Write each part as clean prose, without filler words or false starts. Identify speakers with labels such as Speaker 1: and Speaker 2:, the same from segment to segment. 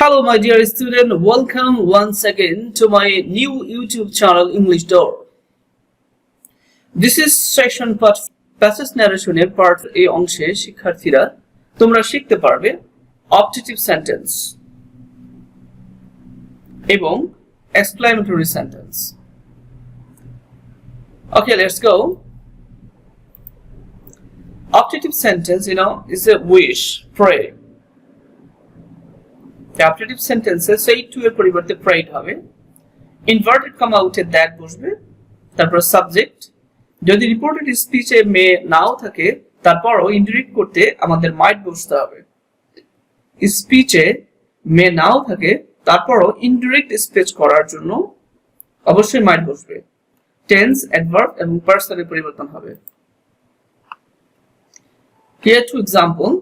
Speaker 1: Hello my dear student, welcome once again to my new YouTube channel English Door. This is section part passage narration এর part A অংশে শিক্ষার্থীরা তোমরা শিখতে পারবে optative sentence এবং exclamatory sentence. Okay, let's go. Optative sentence, is a wish, pray. Optative sentence say to এর পরিবর্তে prayed হবে, inverted comma উঠে that বসবে, তারপর subject যদি reported speech এ may নাও থাকে তারপরও indirect করতে আমাদের might বসতে হবে। speech এ may নাও থাকে তারপরও indirect speech করার জন্য অবশ্যই might বসবে। tense, adverb এবং person এর পরিবর্তন হবে। Here two example.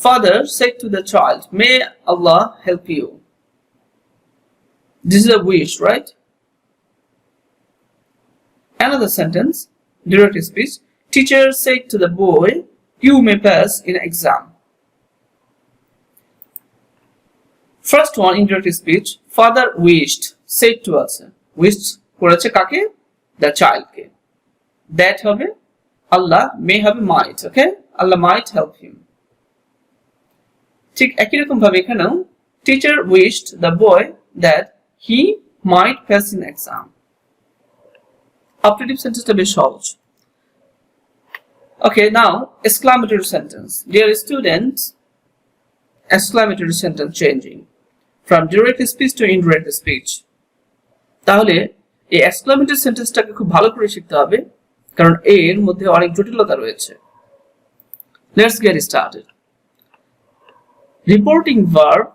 Speaker 1: Father said to the child, "May Allah help you." This is a wish, right? Another sentence, direct speech. Teacher said to the boy, "You may pass in exam." First one, indirect speech. Father wished, said to us. Wished করেছে কাকে? The child K. That হবে Allah, may have might, okay? Allah might help him. ঠিক একই রকম ভাবে এখানেও teacher wished the boy that he might pass in exam. Optative sentence টা বেশ সহজ. Okay, now exclamatory sentence. Dear students, exclamatory sentence changing from direct speech to indirect speech. তাহলে এই exclamatory sentence টাকে খুব ভালো করে শিখতে হবে কারণ এর মধ্যে অনেক জটিলতা রয়েছে। Let's get started. Reporting verb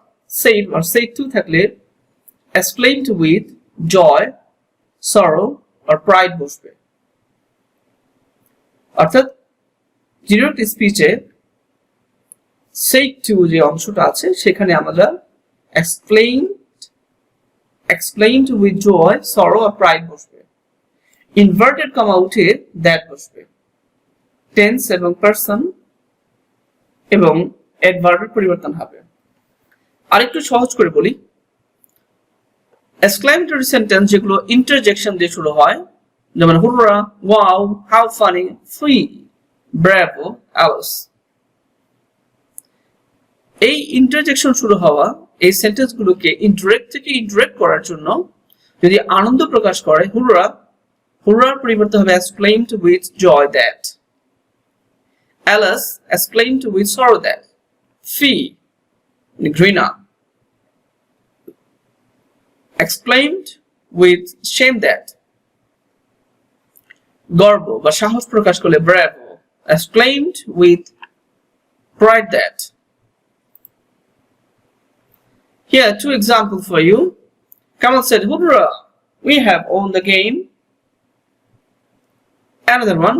Speaker 1: said or said to থাকলে exclaimed with joy, sorrow or pride বসবে। অর্থাৎ direct speech A said to যে অংশটা আছে সেখানে আমরা exclaimed with joy, sorrow or pride বসবে। Inverted comma উঠে that বসবে। tense এবং person এবং adverb এর পরিবর্তন হবে। আরেকটু সহজ করে বলি, exclamatory sentence যেগুলো interjection দিয়ে শুরু হয় যেমন hurrah, wow, how funny, free, bravo, alice, এই interjection শুরু হওয়া এই সেন্টেন্স গুলোকে indirect থেকে indirect করার জন্য যদি আনন্দ প্রকাশ করে hurrah পরিবর্তন হবে exclaimed with joy that, alice exclaimed with sorrow that, fee, ঘৃণা, exclaimed with shame that, গর্ব বা সাহস প্রকাশ করলে bravo, exclaimed with pride that. Here two examples for you. Kamal said, "Hurrah, we have won the game." Another one,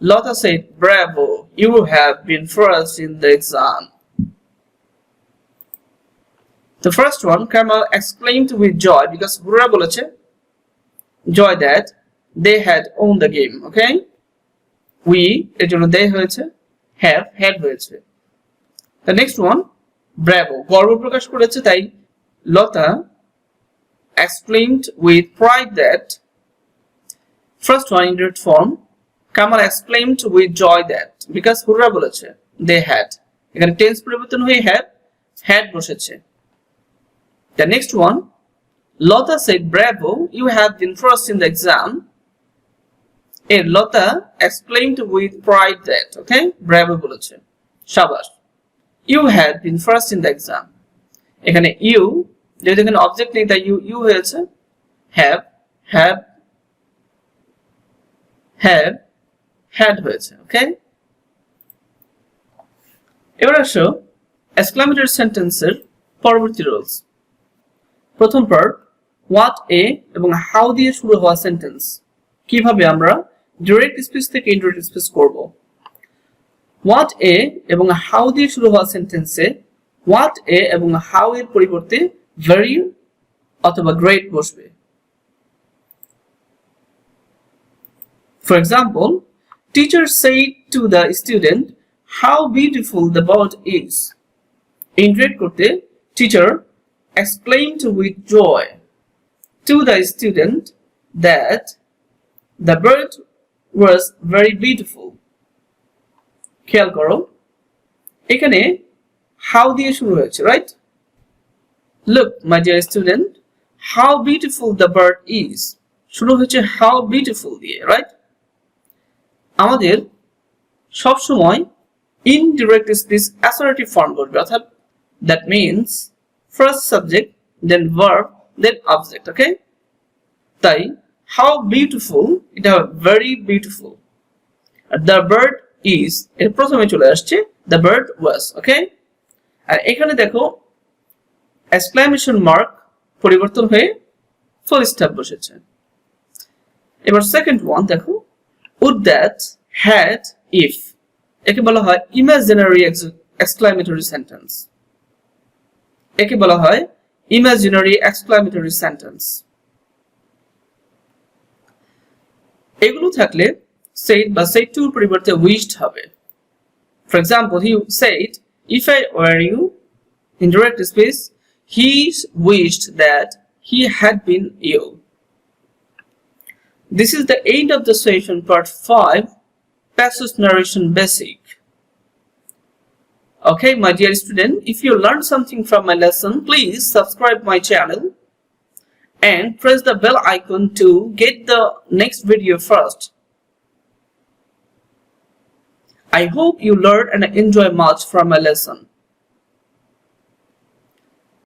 Speaker 1: Lota said, "Bravo, you have been first in the exam." The first one, Kamal exclaimed with joy because hurrah বলেছে joy that they had won the game, okay? We এর জন্য they হয়েছে, have had হয়েছে। The next one, bravo, গর্ব প্রকাশ করেছে তাই Lota exclaimed with pride that. First one, indirect form, Kamal exclaimed with joy that because hurrah বলেছে they had, এখানে tense পরিবর্তন হয়ে have had বসেছে। The next one, Lota said, "Bravo, you have been first in the exam." And Lota exclaimed with pride that, okay? Bravo বলেছে, শাবাশ, you had been first in the exam. এখানে you যেহেতু এখানে object নেই তাই you হয়েছে, have had হয়েছে, okay? এবার আসো exclamatory sentence এর পরবর্তী রুলস। প্রথম পার্ট, what a এবং how দিয়ে শুরু হওয়া সেন্টেন্স কিভাবে আমরা ডাইরেক্ট স্পিচ থেকে ইনডাইরেক্ট স্পিচ করব। what a এবং how দিয়ে শুরু হওয়া সেন্টেন্সে what a এবং how এর পরিবর্তে very অথবা great বসবে। For example, teacher said to the student, "How beautiful the bird is." Indirect করতে Teacher explained with joy to the student that the bird was very beautiful. খেয়াল করো এখানে how দিয়ে শুরু হয়েছে, right? Look, my dear student, how beautiful the bird is. শুরু হয়েছে how beautiful দিয়ে, right? আমাদের সব সময় indirect speech assertive form করবে, অর্থাৎ that means first subject, then verb, then object, okay? তাই how beautiful এটা very beautiful. The bird is এর প্রথমে চলে আসছে the bird was, okay? আর এখানে দেখো exclamation mark পরিবর্তন হয়ে full stop বসেছে। এবার সেকেন্ড ওয়ান দেখো would that, had, if একে বলা হয় imaginary exclamatory sentence। একে বলা হয় imaginary exclamatory sentence। এগুলো থাকলে said বা said to পরিবর্তে wished হবে। For example, he said, if I were you, in direct speech, he wished that he had been ill. This is the end of the session part 5, passage narration basic. Okay, my dear student, if you learned something from my lesson, please subscribe my channel and press the bell icon to get the next video first. I hope you learned and enjoy much from my lesson.